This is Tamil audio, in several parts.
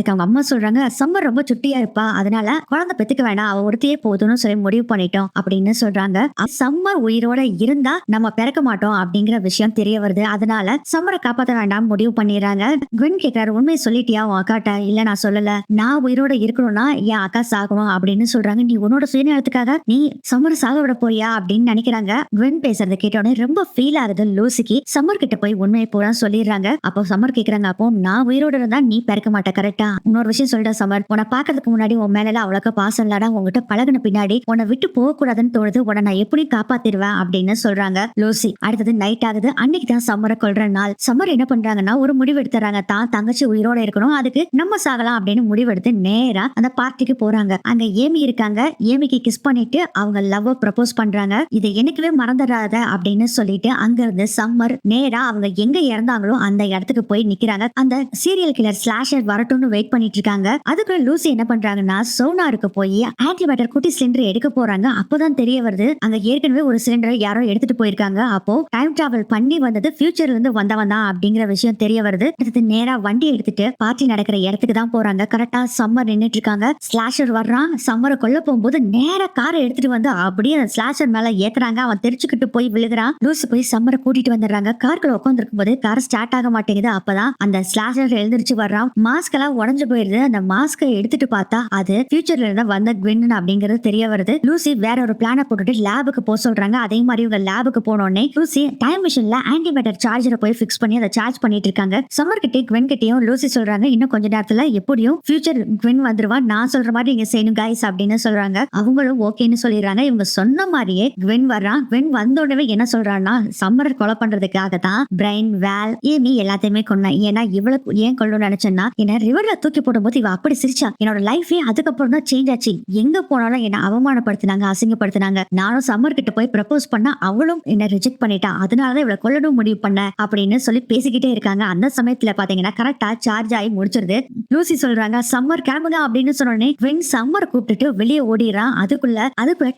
அதுக்கு அவங்க அம்மா சொல்றாங்க, சம்மர் ரொம்ப சுட்டியா இருப்பா. அதனால குழந்தை பெத்துக்க வேணாம். அவ ஒருத்தியே போதும்னு சொல்லி முடிவு பண்ணிட்டோம் அப்படின்னு சொல்றாங்க. சம்மர் உயிரோட இருந்தா நம்ம பிறக்க மாட்டோம் அப்படிங்கிற விஷயம் தெரிய வருது. அதனால சம்மரை காப்பாத்த வேண்டாம் முடிவு பண்ணிடுறாங்க. குவென் கேக்குறாரு, உண்மையை சொல்லிட்டியா உன் அக்காட்ட? இல்ல நான் சொல்லல. நான் உயிரோட இருக்கணும்னா என் அக்கா சாகணும் அப்படின்னு சொல்றாங்க. நீ உன்னோட சுயநலத்துக்காக நீ சம்மர் சாக விட போறியா அப்படின்னு நினைக்கிறாங்க. குவென் பேசுறதை கேட்டோடனே ரொம்ப ஃபீல் ஆகுது லூசிக்கு. சம்மர் கிட்ட போய் உண்மையை பூரா சொல்லிடுறாங்க. அப்போ சம்மர் கேக்குறாங்க, அப்போ நான் உயிரோட இருந்தா நீ பிறக்க மாட்ட கரெக்டா? இன்னொரு விஷயம் சொல்லிட்டா சம்மர், உன்னை பாக்குறதுக்கு முன்னாடி உன் மேல அவ்வளோக்கா பாசம் இல்லாடா, உங்ககிட்ட பழகுன பின்னாடி உன்னை விட்டு போக கூடாதுன்னு தோணுது. உன்னை நான் எப்படி காப்பாத்திடுவேன் அப்படின்னு சொல்றாங்க லூசி. அடுத்தது நைட் ஆகுது. அன்னைக்கு தான் சம்மரை கொல்ற நாள். சம்மர் என்ன பண்றாங்கன்னா ஒரு முடிவு எடுத்துறாங்க. தான் தங்கச்சி உயிரோட இருக்கணும், அதுக்கு நம்ம சாகலாம் அப்படின்னு முடிவெடுத்து நேரா அந்த பார்ட்டிக்கு போறாங்க. அங்க ஏமி இருக்காங்க. ஏமிக்கு கிஸ் பண்ணிட்டு அவங்க லவ் ப்ரப்போஸ் பண்றாங்க. இதை என்னைக்குவே மறந்துடாத அப்படின்னு சொல்லிட்டு அங்க இருந்து சம்மர் நேரா அவங்க எங்க இறந்தாங்களோ அந்த இடத்துக்கு போய் நிக்கிறாங்க. அந்த சீரியல் கில்லர் ஸ்லாஷர் வரட்டும்னு வெயிட் பண்ணிட்டு இருக்காங்க. அதுக்குள்ள லூசி என்ன பண்றாங்கன்னா சோனாருக்கு போய் ஆன்டிபயோட்டிக் குட்டி சிலிண்டர் எடுக்க போறாங்க. அப்பதான் தெரிய வருது அங்க ஏற்கனவே ஒரு சிலிண்டர் யாரோ எடுத்துட்டு போயிருக்காங்க. அப்போ டைம் டிராவல் பண்ணி வந்தது ஃபியூச்சர்ல இருந்து வந்தவன் தான் அப்படிங்கிற விஷயம் தெரிய வருது. அடுத்து நேரா வண்டி எடுத்துட்டு பார்ட்டி நடக்கிற இடத்துக்கு தான் போறாங்க. கரெக்டா சம்மர் நின்னுட்டு இருக்காங்க. ஸ்லாஷர் வர்றான். சம்மரை கொல்ல போகும்போது நேரா காரை எடுத்துட்டு வந்து அப்படியே அந்த ஸ்லாஷர் மேல ஏத்துறாங்க. அவன் தெரிச்சுக்கிட்டு போய் விழுகிறான். லூசி போய் சம்மரை கூட்டிட்டு வந்துடுறாங்க. கார்க்குள்ள உட்காந்துருக்கும் போது கார் ஸ்டார்ட் ஆக மாட்டேங்குது. அப்பதான் அந்த ஸ்லாஷர் எழுந்திருச்சு வர்றான். மாஸ்க் எல்லாம் உடஞ்சு போயிருது. அந்த மாஸ்கை எடுத்துட்டு பார்த்தா அது ஃபியூச்சர்ல இருந்து வந்த குவென் அப்படிங்கிறது தெரிய வருது. லூசி வேற ஒரு பிளான போட்டுட்டு லேபுக்கு போக சொல்றாங்க. அதே மாதிரி இவங்க லேபுக்கு போனோடனே லூசி டைம் மிஷின்ல ஆன்டிபயோட்டிக் சார்ஜரை போய் ஃபிக்ஸ் பண்ணி அதை சார்ஜ் பண்ணிட்டு இருக்காங்க. சம்மர் கிட்டே குவென் கிட்டயும் லூசி சொல்றாங்க, இன்னும் கொஞ்ச நேரத்துல எப்படியும் ஃபியூச்சர் குவென் வந்துருவா, நான் சொல்ற மாதிரி நீங்க செய்யணும் கைஸ் அப்படின்னு சொல்றாங்க. அவங்களும் ஓகேன்னு சொல்லிடுறாங்க. இவங்க சொன்ன மாதிரியே குவென் வர்றான். குவென் வந்த உடனே என்ன சொல்றான்னா, சம்மரை கொலை பண்றதுக்காக தான் பிரைன் வேல் ஏமி எல்லாத்தையுமே கொன்னேன். ஏன்னா இவ்வளவு ஏன் கொள்ளணும்னு நினைச்சேன்னா, என்ன ரிவர்ல தூக்கி போடும்போது இவ அப்படி சிரிச்சா. என்னோட லைஃபே அதுக்கப்புறம் தான் சேஞ்ச் ஆச்சு. எங்க போனாலும் என்ன அவமானப்படுத்தினாங்க, அசிங்கப்படுத்தினாங்க. நானும் சம்மர் கிட்ட போய் ப்ரப்போஸ் பண்ணா அவளும் என்ன ரிஜெக்ட் பண்ணிட்டா. அதனாலதான் இவளை கொல்லணும் முடிவு பண்ண அப்படின்னு சொல்லி பேசிக்கிட்டே இருக்காங்க. அந்த சமயத்துல பாத்தீங்கன்னா கரெக்டா சார்ஜ் ஆகி முடிச்சிருது. லூசி சொல்றாங்க, சம்மர் கிளம்புங்க அப்படின்னு சொன்னோடனே குவென் சம்மர் கூப்பிட்டுட்டு வெளியே ஓடிறான். அதுக்குள்ள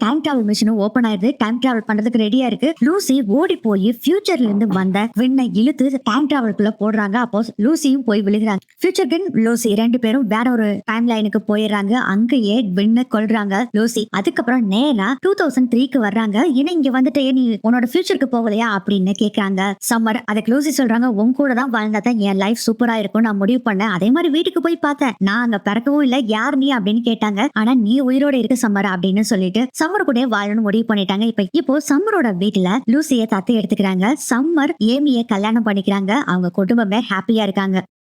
டைம் டிராவல் மிஷினும் ஓபன் ஆயிருது. டைம் டிராவல் பண்றதுக்கு ரெடியா இருக்கு. லூசி ஓடி போய் ஃபியூச்சர்ல இருந்து வந்த குவென்னை இழுத்து டைம் டிராவலுக்குள்ள போடுறாங்க. அப்போ லூசியும் போய் விழுகிறாங்க. ஃபியூச்சர் குவென் லூசி ரெண்டு பேரும் வேற ஒரு டைம் லைனுக்கு போயிடுறாங்க. அங்கேயே குவென்னை கொல்றாங்க லூசி. அதுக்கப்புறம் நேரா 2003க்கு வர்றாங்க. ஏன்னா இங்க வந்துட்டு நீ உன்னோட ஃபியூச்சருக்கு போகலையா அப்படின்னு கேக்குறாங்க சம்மர். அதுக்கு லூசி சொல்றாங்க, உன் கூட தான் வாழ்ந்தாதான் என் லைஃப் சூப்பரா இருக்கும் நான் முடிவு பண்ணேன். அதே மாதிரி வீட்டுக்கு போய் பார்த்தேன், நான் அங்க பிறக்கவும் இல்ல, யார் நீ அப்படின்னு கேட்டாங்க. ஆனா நீ உயிரோட இருக்க சம்மர் அப்படின்னு சொல்லிட்டு சம்மர் கூட வாழணும்னு முடிவு பண்ணிட்டாங்க. இப்போ சம்மரோட வீட்டுல லூசியை தத்து எடுத்துக்கிறாங்க. சம்மர் ஏமியை கல்யாணம் பண்ணிக்கிறாங்க. அவங்க குடும்பமே ஹாப்பியா இருக்காங்க.